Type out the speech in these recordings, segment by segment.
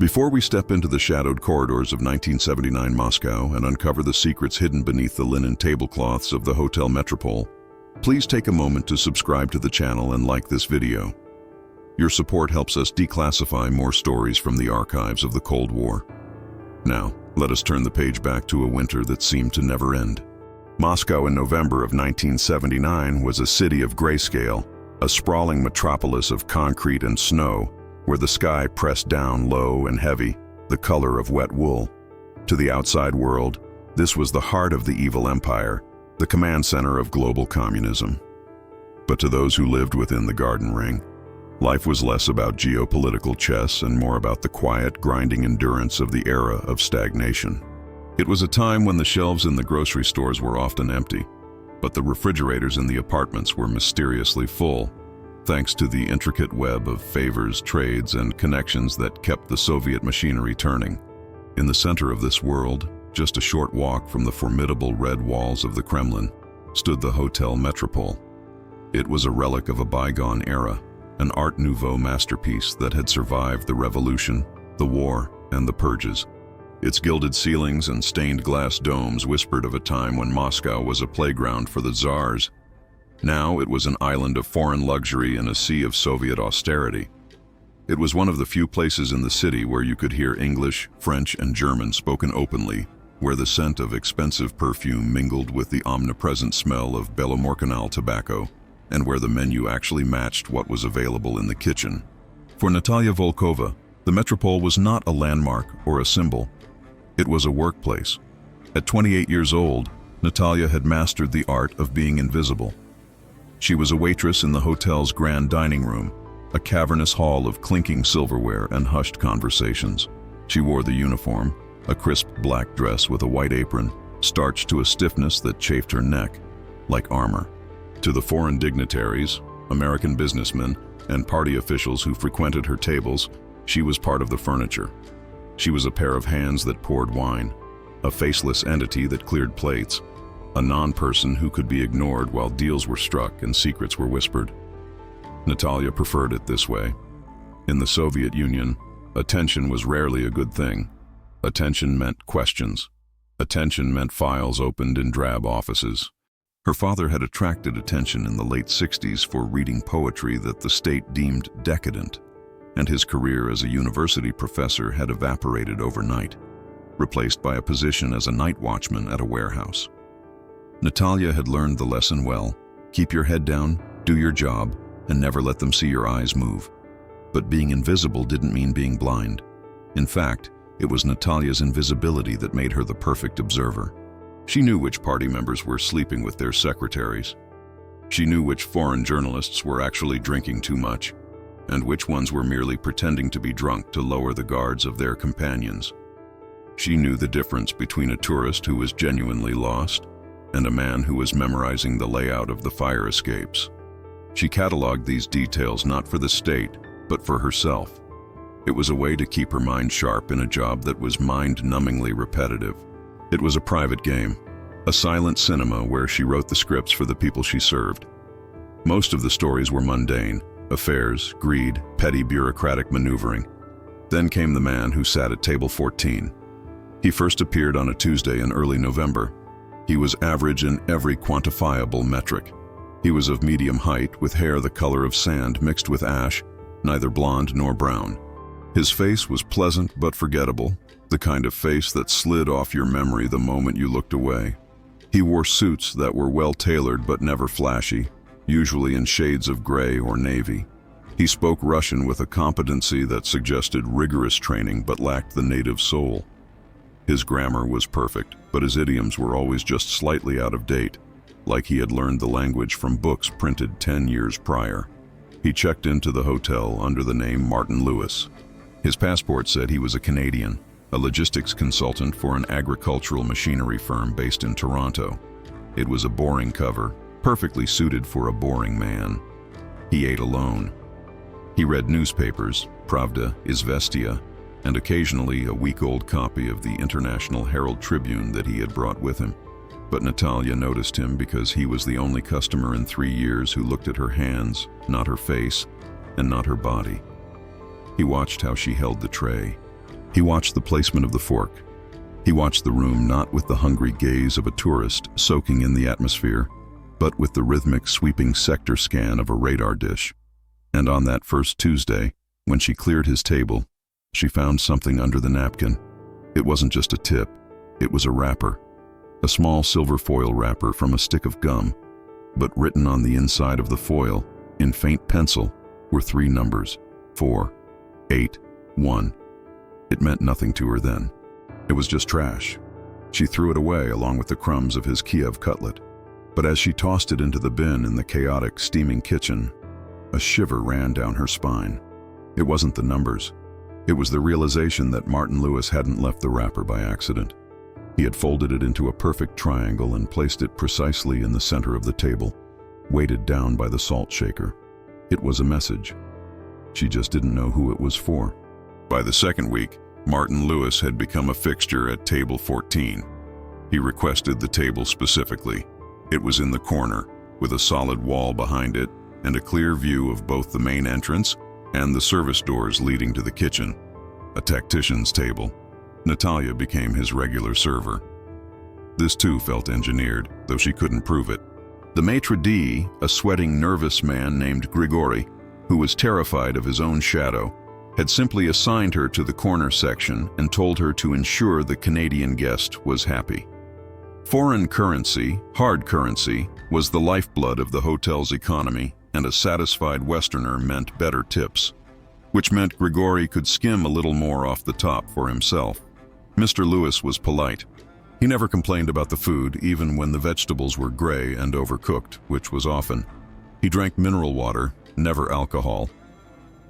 Before we step into the shadowed corridors of 1979 Moscow and uncover the secrets hidden beneath the linen tablecloths of the Hotel Metropole, please take a moment to subscribe to the channel and like this video. Your support helps us declassify more stories from the archives of the Cold War. Now, let us turn the page back to a winter that seemed to never end. Moscow in November of 1979 was a city of grayscale, a sprawling metropolis of concrete and snow, where the sky pressed down low and heavy, the color of wet wool. To the outside world, this was the heart of the evil empire, the command center of global communism. But to those who lived within the Garden Ring, life was less about geopolitical chess and more about the quiet, grinding endurance of the era of stagnation. It was a time when the shelves in the grocery stores were often empty, but the refrigerators in the apartments were mysteriously full, thanks to the intricate web of favors, trades, and connections that kept the Soviet machinery turning. In the center of this world, just a short walk from the formidable red walls of the Kremlin, stood the Hotel Metropole. It was a relic of a bygone era, an Art Nouveau masterpiece that had survived the revolution, the war, and the purges. Its gilded ceilings and stained glass domes whispered of a time when Moscow was a playground for the czars. Now it was an island of foreign luxury in a sea of Soviet austerity. It was one of the few places in the city where you could hear English, French, and German spoken openly, where the scent of expensive perfume mingled with the omnipresent smell of Belomorkanal tobacco, and where the menu actually matched what was available in the kitchen. For Natalia Volkova, the Metropole was not a landmark or a symbol. It was a workplace. At 28 years old, Natalia had mastered the art of being invisible. She was a waitress in the hotel's grand dining room, a cavernous hall of clinking silverware and hushed conversations. She wore the uniform, a crisp black dress with a white apron, starched to a stiffness that chafed her neck, like armor. To the foreign dignitaries, American businessmen, and party officials who frequented her tables, she was part of the furniture. She was a pair of hands that poured wine, a faceless entity that cleared plates, a non-person who could be ignored while deals were struck and secrets were whispered. Natalia preferred it this way. In the Soviet Union, attention was rarely a good thing. Attention meant questions. Attention meant files opened in drab offices. Her father had attracted attention in the late 60s for reading poetry that the state deemed decadent, and his career as a university professor had evaporated overnight, replaced by a position as a night watchman at a warehouse. Natalia had learned the lesson well: keep your head down, do your job, and never let them see your eyes move. But being invisible didn't mean being blind. In fact, it was Natalia's invisibility that made her the perfect observer. She knew which party members were sleeping with their secretaries. She knew which foreign journalists were actually drinking too much, and which ones were merely pretending to be drunk to lower the guards of their companions. She knew the difference between a tourist who was genuinely lost and a man who was memorizing the layout of the fire escapes. She cataloged these details not for the state, but for herself. It was a way to keep her mind sharp in a job that was mind-numbingly repetitive. It was a private game, a silent cinema where she wrote the scripts for the people she served. Most of the stories were mundane: affairs, greed, petty bureaucratic maneuvering. Then came the man who sat at table 14. He first appeared on a Tuesday in early November. He was average in every quantifiable metric. He was of medium height, with hair the color of sand mixed with ash, neither blonde nor brown. His face was pleasant but forgettable, the kind of face that slid off your memory the moment you looked away. He wore suits that were well-tailored but never flashy, usually in shades of gray or navy. He spoke Russian with a competency that suggested rigorous training but lacked the native soul. His grammar was perfect, but his idioms were always just slightly out of date, like he had learned the language from books printed 10 years prior. He checked into the hotel under the name Martin Lewis. His passport said he was a Canadian, a logistics consultant for an agricultural machinery firm based in Toronto. It was a boring cover, perfectly suited for a boring man. He ate alone. He read newspapers, Pravda, Izvestia, and occasionally a week-old copy of the International Herald Tribune that he had brought with him. But Natalia noticed him because he was the only customer in 3 years who looked at her hands, not her face, and not her body. He watched how she held the tray, He watched the placement of the fork. He watched the room not with the hungry gaze of a tourist soaking in the atmosphere, but with the rhythmic sweeping sector scan of a radar dish. And on that first Tuesday, when she cleared his table, she found something under the napkin. It wasn't just a tip, it was a wrapper. A small silver foil wrapper from a stick of gum, but written on the inside of the foil, in faint pencil, were 3 numbers, 4, 8, 1. It meant nothing to her then. It was just trash. She threw it away along with the crumbs of his Kiev cutlet. But as she tossed it into the bin in the chaotic, steaming kitchen, a shiver ran down her spine. It wasn't the numbers. It was the realization that Martin Lewis hadn't left the wrapper by accident. He had folded it into a perfect triangle and placed it precisely in the center of the table, weighted down by the salt shaker. It was a message. She just didn't know who it was for. By the second week, Martin Lewis had become a fixture at table 14. He requested the table specifically. It was in the corner, with a solid wall behind it and a clear view of both the main entrance and the service doors leading to the kitchen. A tactician's table. Natalia became his regular server. This too felt engineered, though she couldn't prove it. The maitre d', a sweating, nervous man named Grigory, who was terrified of his own shadow, had simply assigned her to the corner section and told her to ensure the Canadian guest was happy. Foreign currency, hard currency, was the lifeblood of the hotel's economy, and a satisfied Westerner meant better tips, which meant Grigory could skim a little more off the top for himself. Mr. Lewis was polite. He never complained about the food, even when the vegetables were gray and overcooked, which was often. He drank mineral water, never alcohol.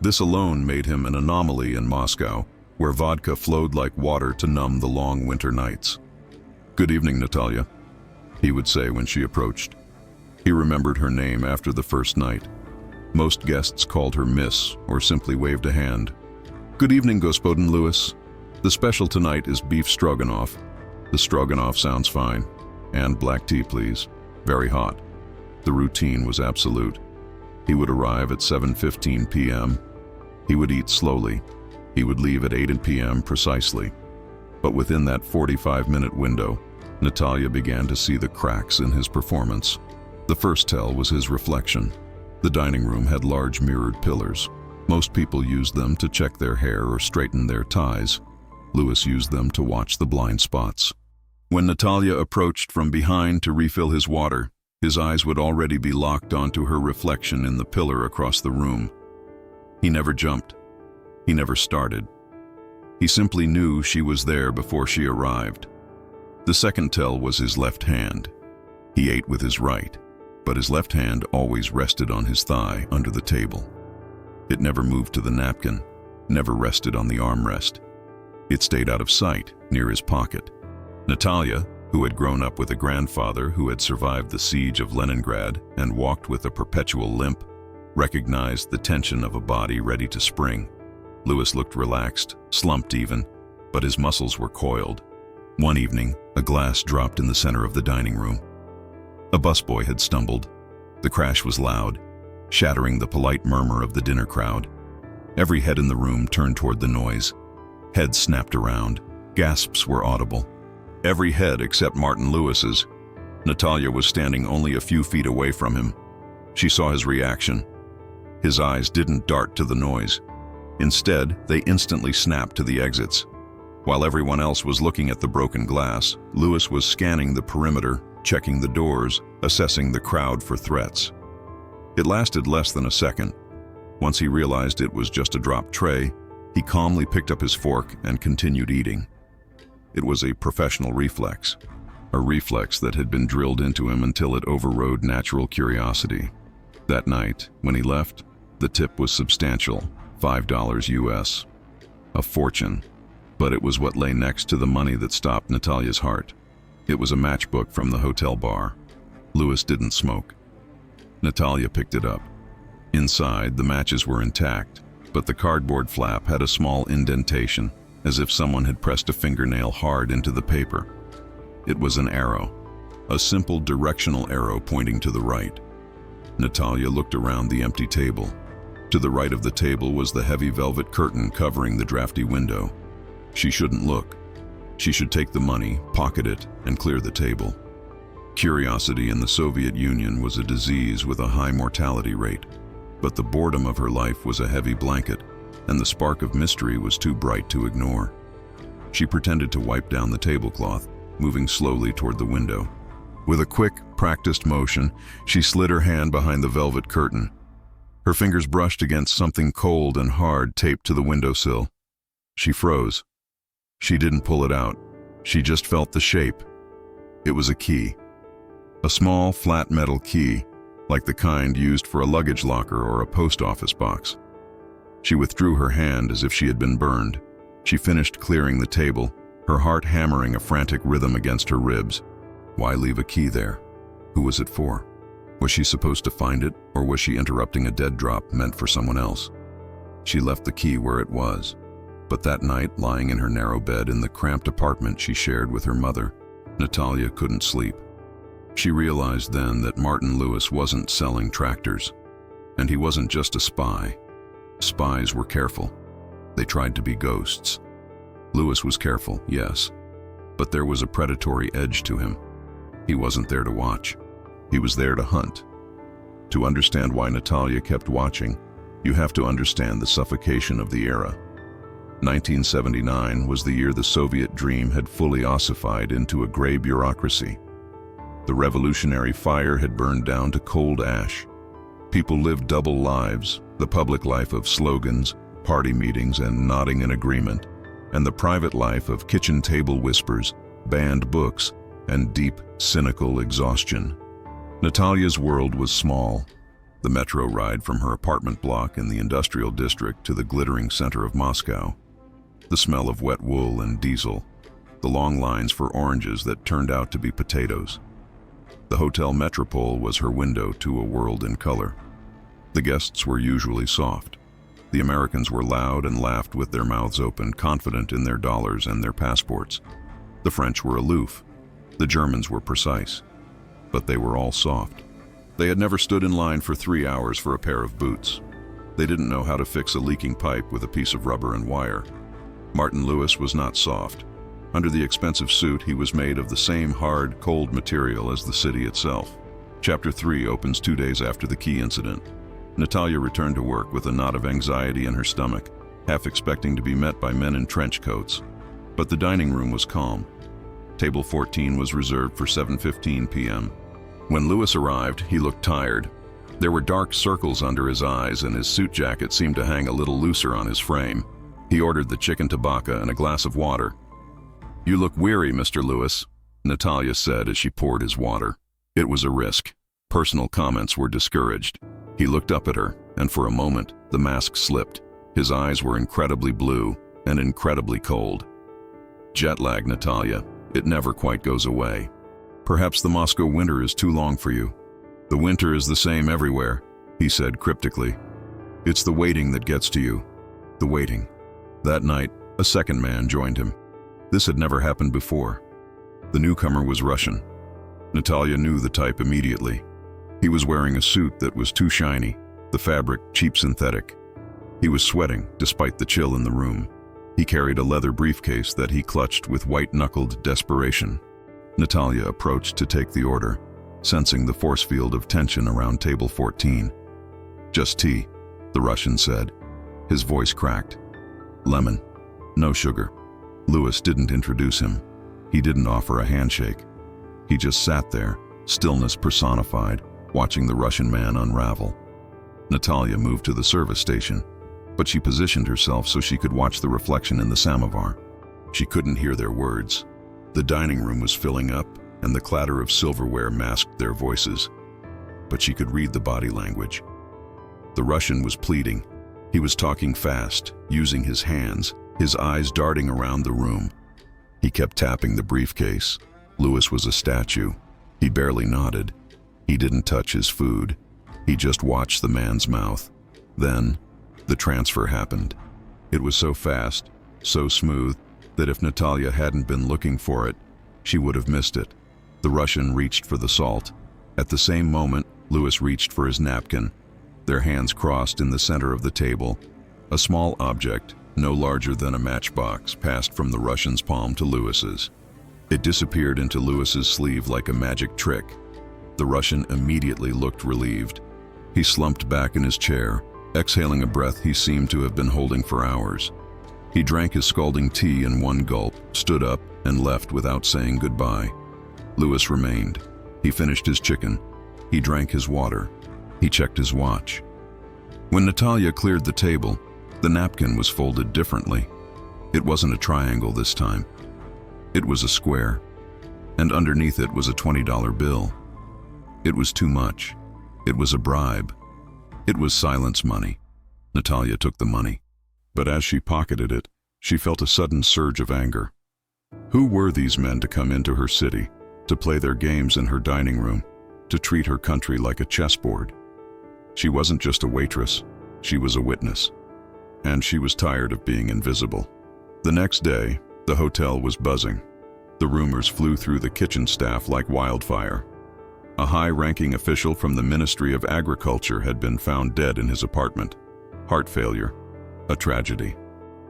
This alone made him an anomaly in Moscow, where vodka flowed like water to numb the long winter nights. "Good evening, Natalia," he would say when she approached. He remembered her name after the first night. Most guests called her Miss or simply waved a hand. "Good evening, Gospodin Lewis. The special tonight is beef stroganoff." "The stroganoff sounds fine. And black tea, please. Very hot." The routine was absolute. He would arrive at 7:15 p.m. He would eat slowly. He would leave at 8 p.m. precisely. But within that 45-minute window, Natalia began to see the cracks in his performance. The first tell was his reflection. The dining room had large mirrored pillars. Most people used them to check their hair or straighten their ties. Lewis used them to watch the blind spots. When Natalia approached from behind to refill his water, his eyes would already be locked onto her reflection in the pillar across the room. He never jumped. He never started. He simply knew she was there before she arrived. The second tell was his left hand. He ate with his right, but his left hand always rested on his thigh under the table. It never moved to the napkin, never rested on the armrest. It stayed out of sight, near his pocket. Natalia, who had grown up with a grandfather who had survived the siege of Leningrad and walked with a perpetual limp, recognized the tension of a body ready to spring. Lewis looked relaxed, slumped even, but his muscles were coiled. One evening, a glass dropped in the center of the dining room. A busboy had stumbled. The crash was loud, shattering the polite murmur of the dinner crowd. Every head in the room turned toward the noise. Heads snapped around. Gasps were audible. Every head except Martin Lewis's. Natalia was standing only a few feet away from him. She saw his reaction. His eyes didn't dart to the noise. Instead, they instantly snapped to the exits. While everyone else was looking at the broken glass, Lewis was scanning the perimeter, checking the doors, assessing the crowd for threats. It lasted less than a second. Once he realized it was just a dropped tray, he calmly picked up his fork and continued eating. It was a professional reflex, a reflex that had been drilled into him until it overrode natural curiosity. That night, when he left, the tip was substantial, $5 US. A fortune, but it was what lay next to the money that stopped Natalia's heart. It was a matchbook from the hotel bar. Lewis didn't smoke. Natalia picked it up. Inside, the matches were intact, but the cardboard flap had a small indentation, as if someone had pressed a fingernail hard into the paper. It was an arrow, a simple directional arrow pointing to the right. Natalia looked around the empty table. To the right of the table was the heavy velvet curtain covering the drafty window. She shouldn't look. She should take the money, pocket it, and clear the table. Curiosity in the Soviet Union was a disease with a high mortality rate, but the boredom of her life was a heavy blanket, and the spark of mystery was too bright to ignore. She pretended to wipe down the tablecloth, moving slowly toward the window. With a quick, practiced motion, she slid her hand behind the velvet curtain. Her fingers brushed against something cold and hard taped to the windowsill. She froze. She didn't pull it out. She just felt the shape. It was a key. A small, flat metal key, like the kind used for a luggage locker or a post office box. She withdrew her hand as if she had been burned. She finished clearing the table, her heart hammering a frantic rhythm against her ribs. Why leave a key there? Who was it for? Was she supposed to find it, or was she interrupting a dead drop meant for someone else? She left the key where it was. But that night, lying in her narrow bed in the cramped apartment she shared with her mother, Natalia couldn't sleep. She realized then that Martin Lewis wasn't selling tractors. And he wasn't just a spy. Spies were careful. They tried to be ghosts. Lewis was careful, yes, but there was a predatory edge to him. He wasn't there to watch. He was there to hunt. To understand why Natalia kept watching, you have to understand the suffocation of the era. 1979 was the year the Soviet dream had fully ossified into a gray bureaucracy. The revolutionary fire had burned down to cold ash. People lived double lives, the public life of slogans, party meetings, and nodding in agreement, and the private life of kitchen table whispers, banned books, and deep, cynical exhaustion. Natalia's world was small. The metro ride from her apartment block in the industrial district to the glittering center of Moscow. The smell of wet wool and diesel. The long lines for oranges that turned out to be potatoes. The Hotel Metropole was her window to a world in color. The guests were usually soft. The Americans were loud and laughed with their mouths open, confident in their dollars and their passports. The French were aloof. The Germans were precise. But they were all soft. They had never stood in line for 3 hours for a pair of boots. They didn't know how to fix a leaking pipe with a piece of rubber and wire. Martin Lewis was not soft. Under the expensive suit, he was made of the same hard, cold material as the city itself. Chapter 3 opens 2 days after the key incident. Natalia returned to work with a knot of anxiety in her stomach, half expecting to be met by men in trench coats. But the dining room was calm. Table 14 was reserved for 7:15 p.m. When Lewis arrived, he looked tired. There were dark circles under his eyes, and his suit jacket seemed to hang a little looser on his frame. He ordered the chicken tabaka and a glass of water. "You look weary, Mr. Lewis," Natalia said as she poured his water. It was a risk. Personal comments were discouraged. He looked up at her, and for a moment, the mask slipped. His eyes were incredibly blue and incredibly cold. "Jet lag, Natalia. It never quite goes away. Perhaps the Moscow winter is too long for you." "The winter is the same everywhere," he said cryptically. "It's the waiting that gets to you. The waiting." That night, a second man joined him. This had never happened before. The newcomer was Russian. Natalia knew the type immediately. He was wearing a suit that was too shiny, the fabric cheap synthetic. He was sweating despite the chill in the room. He carried a leather briefcase that he clutched with white-knuckled desperation. Natalia approached to take the order, sensing the force field of tension around table 14. "Just tea," the Russian said. His voice cracked. "Lemon. No sugar." Lewis didn't introduce him. He didn't offer a handshake. He just sat there, stillness personified, watching the Russian man unravel. Natalia moved to the service station, but she positioned herself so she could watch the reflection in the samovar. She couldn't hear their words. The dining room was filling up, and the clatter of silverware masked their voices. But she could read the body language. The Russian was pleading. He was talking fast, using his hands, his eyes darting around the room. He kept tapping the briefcase. Lewis was a statue. He barely nodded. He didn't touch his food. He just watched the man's mouth. Then, the transfer happened. It was so fast, so smooth, that if Natalia hadn't been looking for it, she would have missed it. The Russian reached for the salt. At the same moment, Lewis reached for his napkin. Their hands crossed in the center of the table. A small object, no larger than a matchbox, passed from the Russian's palm to Lewis's. It disappeared into Lewis's sleeve like a magic trick. The Russian immediately looked relieved. He slumped back in his chair, exhaling a breath he seemed to have been holding for hours. He drank his scalding tea in one gulp, stood up, and left without saying goodbye. Lewis remained. He finished his chicken. He drank his water. He checked his watch. When Natalia cleared the table, the napkin was folded differently. It wasn't a triangle this time. It was a square, and underneath it was a $20 bill. It was too much. It was a bribe. It was silence money. Natalia took the money. But as she pocketed it, she felt a sudden surge of anger. Who were these men to come into her city, to play their games in her dining room, to treat her country like a chessboard? She wasn't just a waitress, she was a witness. And she was tired of being invisible. The next day, the hotel was buzzing. The rumors flew through the kitchen staff like wildfire. A high-ranking official from the Ministry of Agriculture had been found dead in his apartment. Heart failure. A tragedy.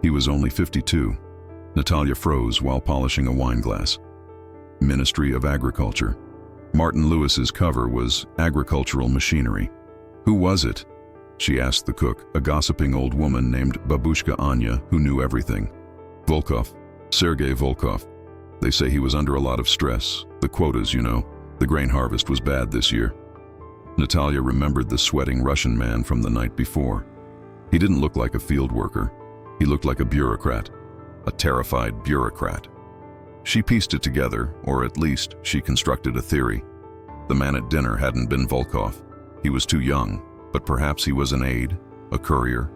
He was only 52. Natalia froze while polishing a wine glass. Ministry of Agriculture. Martin Lewis's cover was Agricultural Machinery. Who was it? She asked the cook, a gossiping old woman named Babushka Anya, who knew everything. Volkov. Sergei Volkov. They say he was under a lot of stress. The quotas, you know. The grain harvest was bad this year. Natalia remembered the sweating Russian man from the night before. He didn't look like a field worker. He looked like a bureaucrat. A terrified bureaucrat. She pieced it together, or at least she constructed a theory. The man at dinner hadn't been Volkov. He was too young, but perhaps he was an aide, a courier.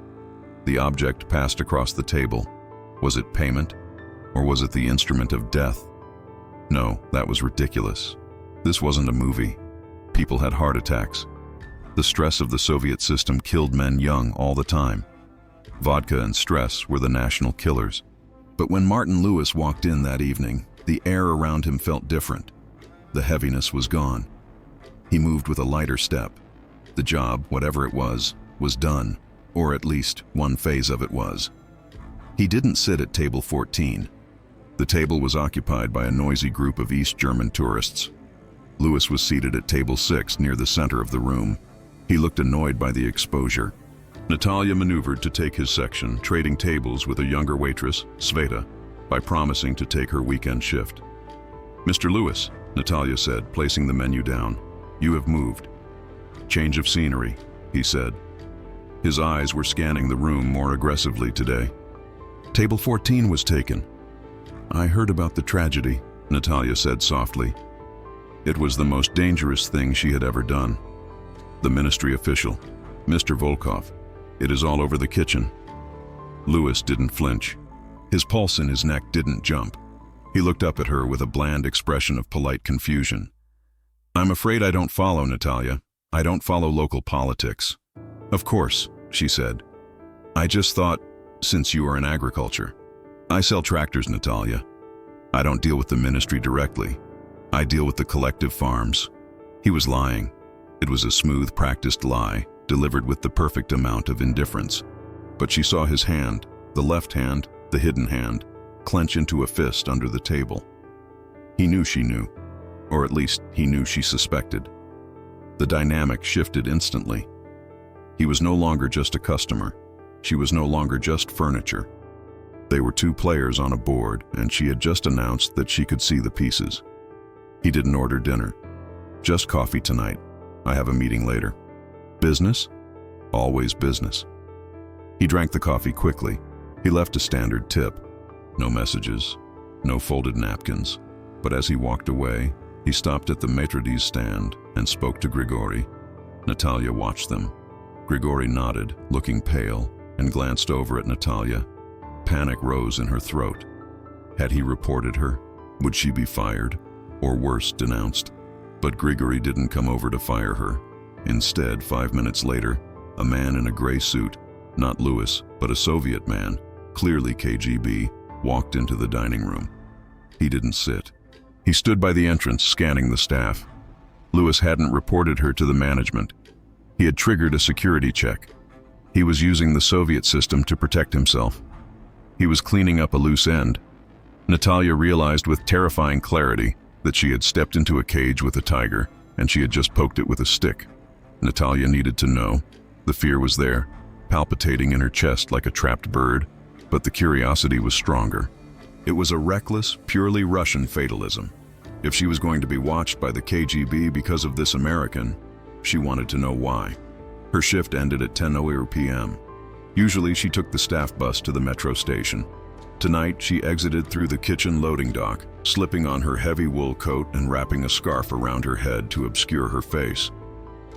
The object passed across the table. Was it payment? Or was it the instrument of death? No, that was ridiculous. This wasn't a movie. People had heart attacks. The stress of the Soviet system killed men young all the time. Vodka and stress were the national killers. But when Martin Lewis walked in that evening, the air around him felt different. The heaviness was gone. He moved with a lighter step. The job, whatever it was done, or at least one phase of it was. He didn't sit at table 14. The table was occupied by a noisy group of East German tourists. Lewis was seated at table 6 near the center of the room. He looked annoyed by the exposure. Natalia maneuvered to take his section, trading tables with a younger waitress, Sveta, by promising to take her weekend shift. "Mr. Lewis," Natalia said, placing the menu down, "you have moved." "Change of scenery," he said. His eyes were scanning the room more aggressively today. "Table 14 was taken." "I heard about the tragedy," Natalia said softly. It was the most dangerous thing she had ever done. The ministry official, Mr. Volkov. It is all over the kitchen. Lewis didn't flinch. His pulse in his neck didn't jump. He looked up at her with a bland expression of polite confusion. "I'm afraid I don't follow, Natalia. I don't follow local politics." "Of course," she said. "I just thought, since you are in agriculture." "I sell tractors, Natalia. I don't deal with the ministry directly. I deal with the collective farms." He was lying. It was a smooth, practiced lie, delivered with the perfect amount of indifference. But she saw his hand, the left hand, the hidden hand, clench into a fist under the table. He knew she knew, or at least he knew she suspected. The dynamic shifted instantly. He was no longer just a customer. She was no longer just furniture. They were two players on a board, and she had just announced that she could see the pieces. He didn't order dinner. "Just coffee tonight. I have a meeting later." "Business?" "Always business." He drank the coffee quickly. He left a standard tip. No messages, no folded napkins. But as he walked away, he stopped at the maitre d's stand and spoke to Grigory. Natalia watched them. Grigory nodded, looking pale, and glanced over at Natalia. Panic rose in her throat. Had he reported her? Would she be fired? Or worse, denounced? But Grigory didn't come over to fire her. Instead, 5 minutes later, a man in a gray suit, not Lewis, but a Soviet man, clearly KGB, walked into the dining room. He didn't sit. He stood by the entrance, scanning the staff. Lewis hadn't reported her to the management. He had triggered a security check. He was using the Soviet system to protect himself. He was cleaning up a loose end. Natalia realized with terrifying clarity that she had stepped into a cage with a tiger, and she had just poked it with a stick. Natalia needed to know. The fear was there, palpitating in her chest like a trapped bird, but the curiosity was stronger. It was a reckless, purely Russian fatalism. If she was going to be watched by the KGB because of this American, she wanted to know why. Her shift ended at 10:00 p.m. Usually she took the staff bus to the metro station. Tonight she exited through the kitchen loading dock, slipping on her heavy wool coat and wrapping a scarf around her head to obscure her face.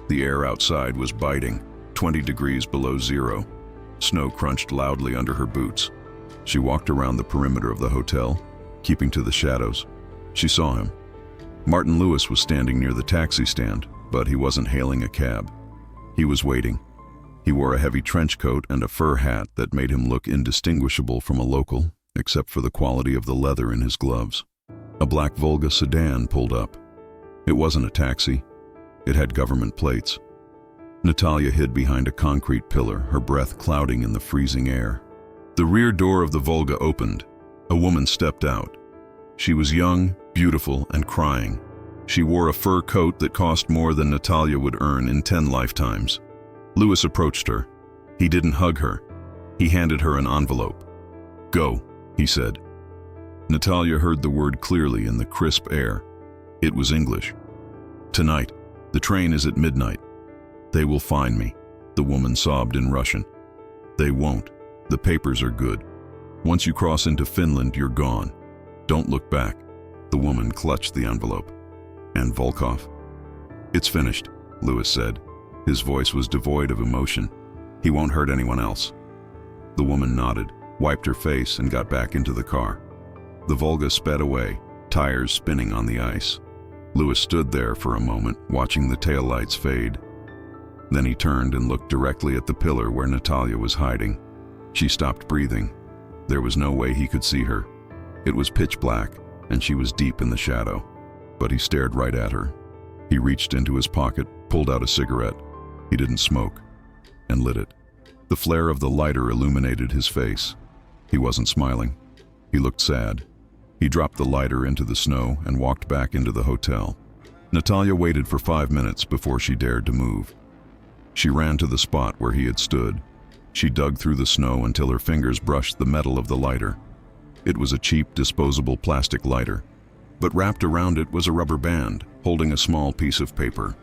The air outside was biting, 20 degrees below zero. Snow crunched loudly under her boots. She walked around the perimeter of the hotel, keeping to the shadows. She saw him. Martin Lewis was standing near the taxi stand, but he wasn't hailing a cab. He was waiting. He wore a heavy trench coat and a fur hat that made him look indistinguishable from a local, except for the quality of the leather in his gloves. A black Volga sedan pulled up. It wasn't a taxi. It had government plates. Natalia hid behind a concrete pillar, her breath clouding in the freezing air. The rear door of the Volga opened. A woman stepped out. She was young, beautiful, and crying. She wore a fur coat that cost more than Natalia would earn in 10 lifetimes. Lewis approached her. He didn't hug her. He handed her an envelope. "Go," he said. Natalia heard the word clearly in the crisp air. It was English. "Tonight. The train is at midnight. They will find me," the woman sobbed in Russian. "They won't. The papers are good. Once you cross into Finland, you're gone. Don't look back." The woman clutched the envelope. "And Volkov?" "It's finished," Lewis said. His voice was devoid of emotion. "He won't hurt anyone else." The woman nodded, wiped her face, and got back into the car. The Volga sped away, tires spinning on the ice. Lewis stood there for a moment, watching the taillights fade. Then he turned and looked directly at the pillar where Natalia was hiding. She stopped breathing. There was no way he could see her. It was pitch black, and she was deep in the shadow. But he stared right at her. He reached into his pocket, pulled out a cigarette. He didn't smoke, and lit it. The flare of the lighter illuminated his face. He wasn't smiling. He looked sad. He dropped the lighter into the snow and walked back into the hotel. Natalia waited for 5 minutes before she dared to move. She ran to the spot where he had stood. She dug through the snow until her fingers brushed the metal of the lighter. It was a cheap, disposable plastic lighter, but wrapped around it was a rubber band holding a small piece of paper.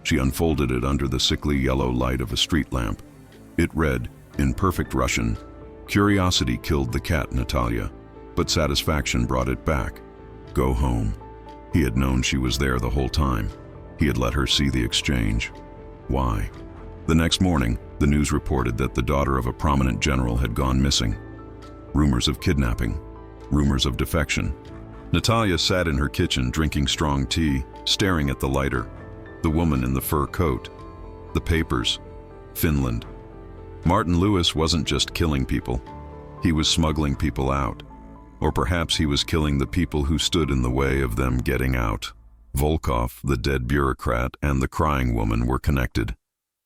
She unfolded it under the sickly yellow light of a street lamp. It read, in perfect Russian, "Curiosity killed the cat, Natalia, but satisfaction brought it back. Go home." He had known she was there the whole time. He had let her see the exchange. Why? The next morning, the news reported that the daughter of a prominent general had gone missing. Rumors of kidnapping. Rumors of defection. Natalia sat in her kitchen drinking strong tea, staring at the lighter. The woman in the fur coat. The papers. Finland. Martin Lewis wasn't just killing people. He was smuggling people out. Or perhaps he was killing the people who stood in the way of them getting out. Volkov, the dead bureaucrat, and the crying woman were connected.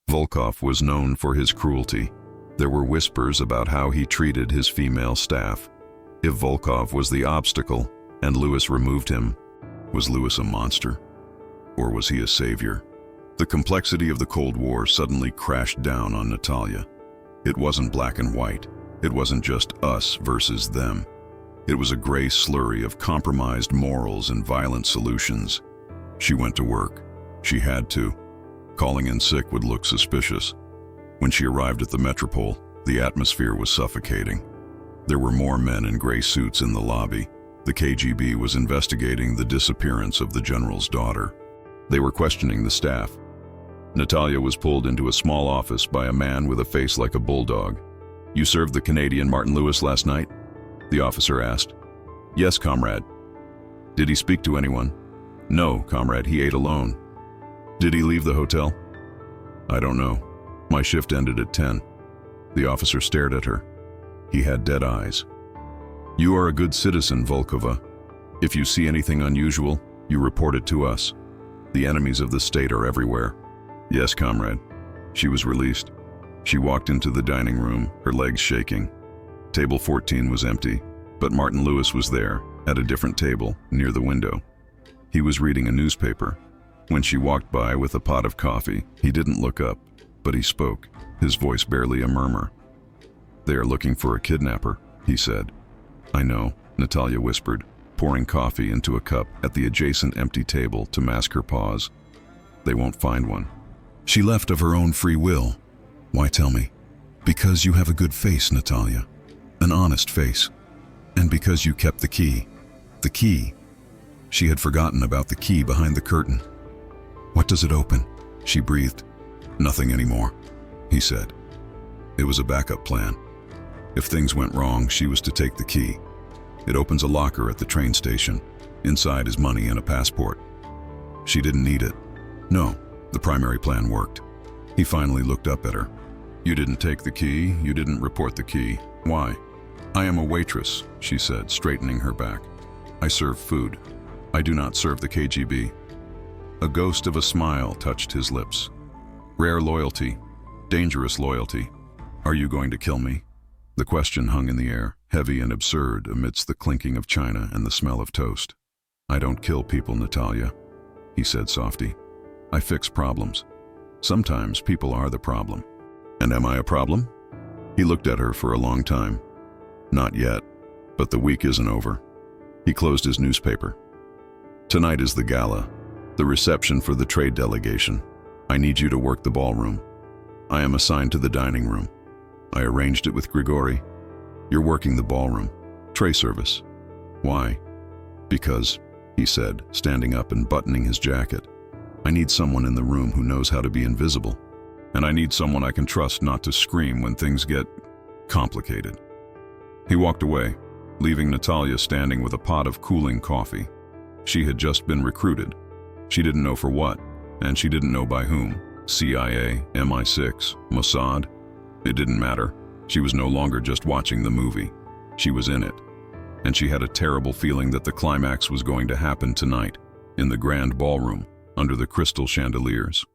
Volkov was known for his cruelty. There were whispers about how he treated his female staff. If Volkov was the obstacle, and Lewis removed him, was Lewis a monster? Or was he a savior? The complexity of the Cold War suddenly crashed down on Natalia. It wasn't black and white. It wasn't just us versus them. It was a gray slurry of compromised morals and violent solutions. She went to work. She had to. Calling in sick would look suspicious. When she arrived at the Metropole, the atmosphere was suffocating. There were more men in gray suits in the lobby. The KGB was investigating the disappearance of the general's daughter. They were questioning the staff. Natalia was pulled into a small office by a man with a face like a bulldog. "You served the Canadian Martin Lewis last night?" the officer asked. "Yes, comrade." "Did he speak to anyone?" "No, comrade, he ate alone." "Did he leave the hotel?" "I don't know. My shift ended at 10. The officer stared at her. He had dead eyes. "You are a good citizen, Volkova. If you see anything unusual, you report it to us. The enemies of the state are everywhere." "Yes, comrade." She was released. She walked into the dining room, her legs shaking. Table 14 was empty, but Martin Lewis was there, at a different table, near the window. He was reading a newspaper. When she walked by with a pot of coffee, he didn't look up, but he spoke, his voice barely a murmur. "They are looking for a kidnapper," he said. "I know," Natalia whispered, pouring coffee into a cup at the adjacent empty table to mask her pause. "They won't find one. She left of her own free will." "Why tell me?" "Because you have a good face, Natalia. An honest face. And because you kept the key." "The key?" She had forgotten about the key behind the curtain. "What does it open?" she breathed. "Nothing anymore," he said. It was a backup plan. If things went wrong, she was to take the key. It opens a locker at the train station. Inside is money and a passport. She didn't need it. No, the primary plan worked. He finally looked up at her. "You didn't take the key, you didn't report the key. Why?" "I am a waitress," she said, straightening her back. "I serve food. I do not serve the KGB." A ghost of a smile touched his lips. "Rare loyalty. Dangerous loyalty. Are you going to kill me?" The question hung in the air, heavy and absurd amidst the clinking of china and the smell of toast. "I don't kill people, Natalia," he said softly. "I fix problems. Sometimes people are the problem." "And am I a problem?" He looked at her for a long time. "Not yet, but the week isn't over." He closed his newspaper. "Tonight is the gala, the reception for the trade delegation. I need you to work the ballroom. I am assigned to the dining room. I arranged it with Grigori. You're working the ballroom, tray service." "Why?" "Because," he said, standing up and buttoning his jacket, "I need someone in the room who knows how to be invisible. And I need someone I can trust not to scream when things get complicated." He walked away, leaving Natalia standing with a pot of cooling coffee. She had just been recruited. She didn't know for what, and she didn't know by whom. CIA, MI6, Mossad. It didn't matter. She was no longer just watching the movie. She was in it. And she had a terrible feeling that the climax was going to happen tonight, in the grand ballroom, under the crystal chandeliers.